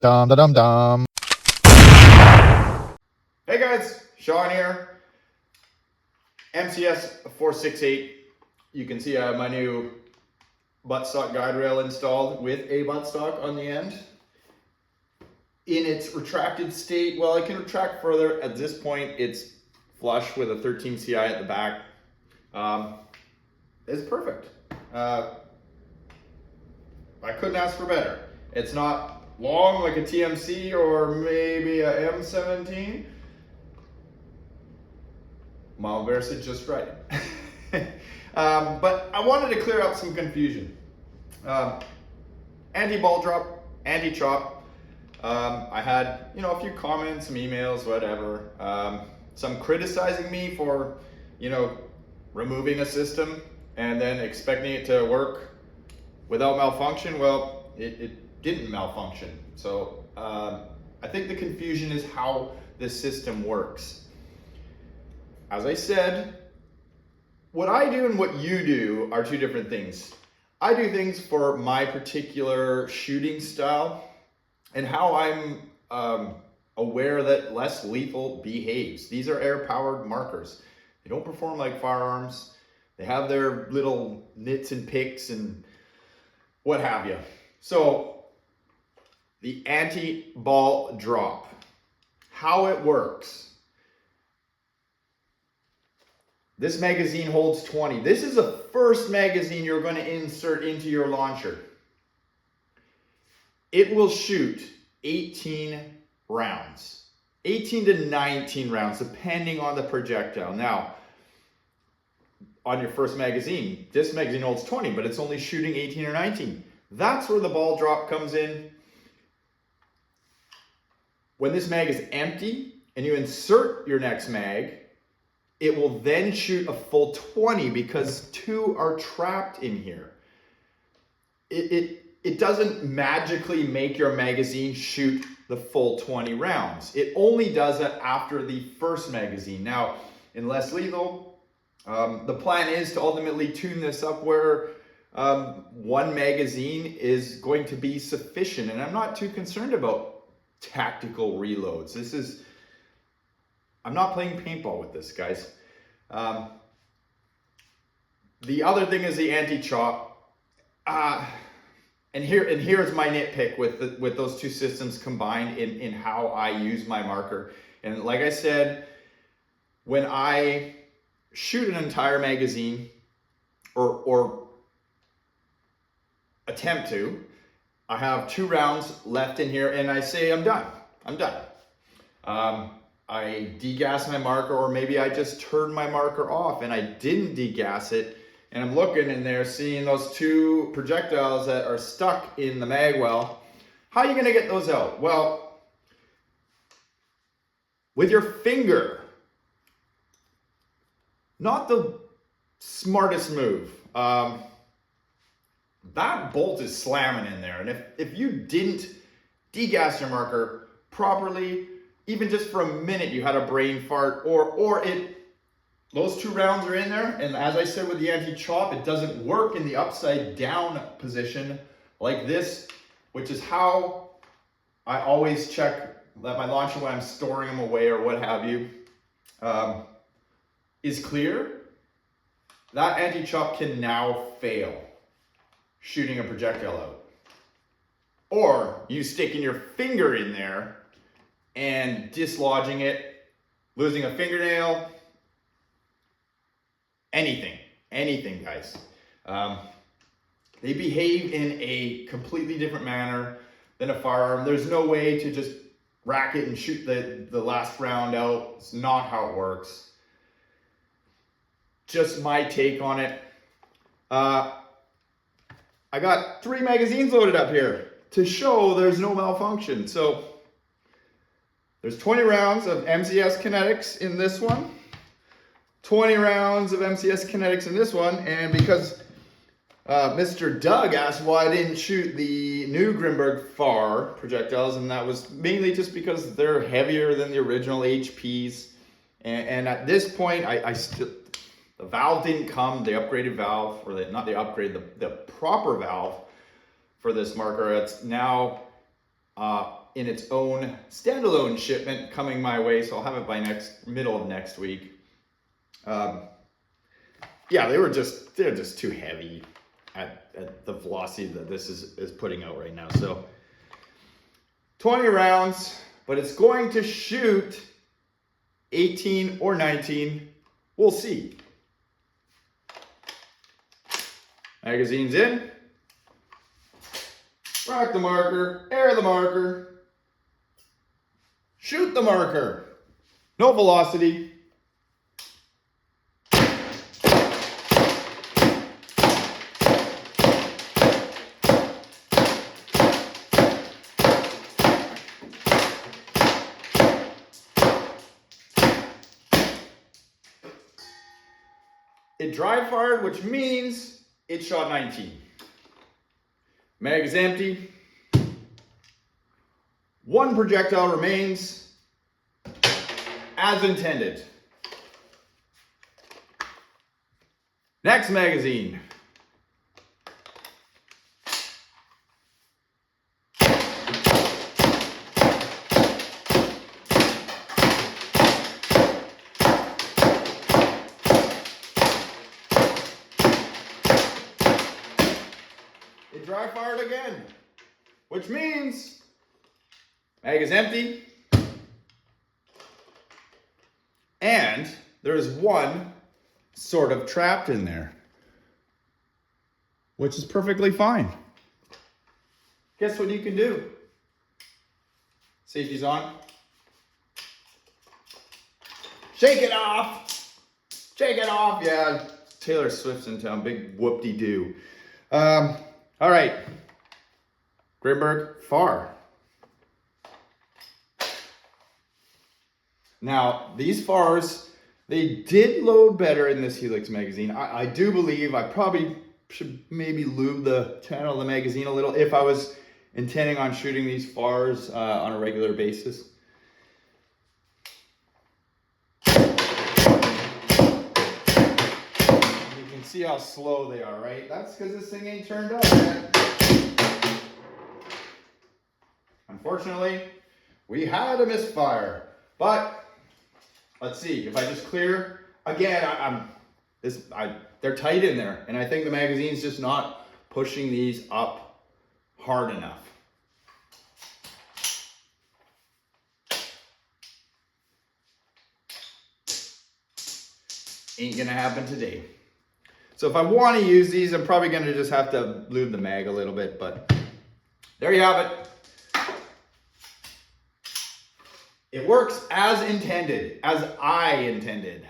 Dum da dum dum. Hey guys, Sean here. MCS 468. You can see my new buttstock guide rail installed with a buttstock on the end. In its retracted state, well, it can retract further. At this point, it's flush with a 13 CI at the back. It's perfect. I couldn't ask for better. It's not long like a TMC or maybe a M17. Mild Versa just right. But I wanted to clear up some confusion. Anti-ball drop, anti-chop. I had, a few comments, some emails, whatever. Some criticizing me for, removing a system and then expecting it to work without malfunction. Well, it didn't malfunction. So I think the confusion is how this system works. As I said, what I do and what you do are two different things. I do things for my particular shooting style and how I'm aware that less lethal behaves. These are air-powered markers. They don't perform like firearms. They have their little nits and picks and what have you. So the anti-ball drop, how it works. This magazine holds 20. This is the first magazine you're going to insert into your launcher. It will shoot 18 rounds. 18 to 19 rounds, depending on the projectile. Now, on your first magazine, this magazine holds 20, but it's only shooting 18 or 19. That's where the ball drop comes in. When this mag is empty and you insert your next mag, it will then shoot a full 20 because 2 are trapped in here. It doesn't magically make your magazine shoot the full 20 rounds. It only does that after the first magazine. Now, in less lethal, the plan is to ultimately tune this up where one magazine is going to be sufficient. And I'm not too concerned about tactical reloads. I'm not playing paintball with this, guys. The other thing is the anti-chop. And here's my nitpick with those two systems combined in how I use my marker. And like I said, when I shoot an entire magazine or attempt to, I have 2 rounds left in here and I say I'm done. I degas my marker, or maybe I just turned my marker off and I didn't degas it, and I'm looking in there seeing those 2 projectiles that are stuck in the mag well. How are you gonna get those out? Well, with your finger. Not the smartest move. That bolt is slamming in there, and if you didn't degas your marker properly, even just for a minute, you had a brain fart, or those 2 rounds are in there, and as I said with the anti-chop, it doesn't work in the upside down position like this, which is how I always check that my launcher when I'm storing them away or what have you is clear. That anti-chop can now fail shooting a projectile out. Or you sticking your finger in there and dislodging it, losing a fingernail, anything, guys. They behave in a completely different manner than a firearm. There's no way to just rack it and shoot the last round out. It's not how it works. Just my take on it. I got 3 magazines loaded up here to show there's no malfunction. So there's 20 rounds of MCS kinetics in this one, 20 rounds of MCS kinetics in this one, and because Mr. Doug asked why I didn't shoot the new Grimberg FAR projectiles, and that was mainly just because they're heavier than the original HPs, and at this point, I still, the valve didn't come, the upgraded valve, or not the upgrade, the proper valve for this marker. It's now in its own standalone shipment coming my way, so I'll have it by middle of next week. Yeah, they're just too heavy at the velocity that this is putting out right now. So 20 rounds, but it's going to shoot 18 or 19. We'll see. Magazine's in. Rack the marker, air the marker, shoot the marker. No velocity. It dry fired, which means it shot 19. Mag is empty. One projectile remains as intended. Next magazine. It dry fired again, which means mag is empty, and there's one sort of trapped in there, which is perfectly fine. Guess what you can do? Safety's on. Shake it off. Shake it off. Yeah, Taylor Swift's in town. Big whoop-de-doo. All right. Grimberg, far. Now, these FARs, they did load better in this Helix magazine. I do believe I probably should maybe lube the channel of the magazine a little if I was intending on shooting these FARs on a regular basis. You can see how slow they are, right? That's because this thing ain't turned up yet. Unfortunately, we had a misfire, but let's see, if I just clear, again, they're tight in there, and I think the magazine's just not pushing these up hard enough. Ain't gonna happen today. So if I want to use these, I'm probably gonna just have to lube the mag a little bit, but there you have it. It works as intended, as I intended.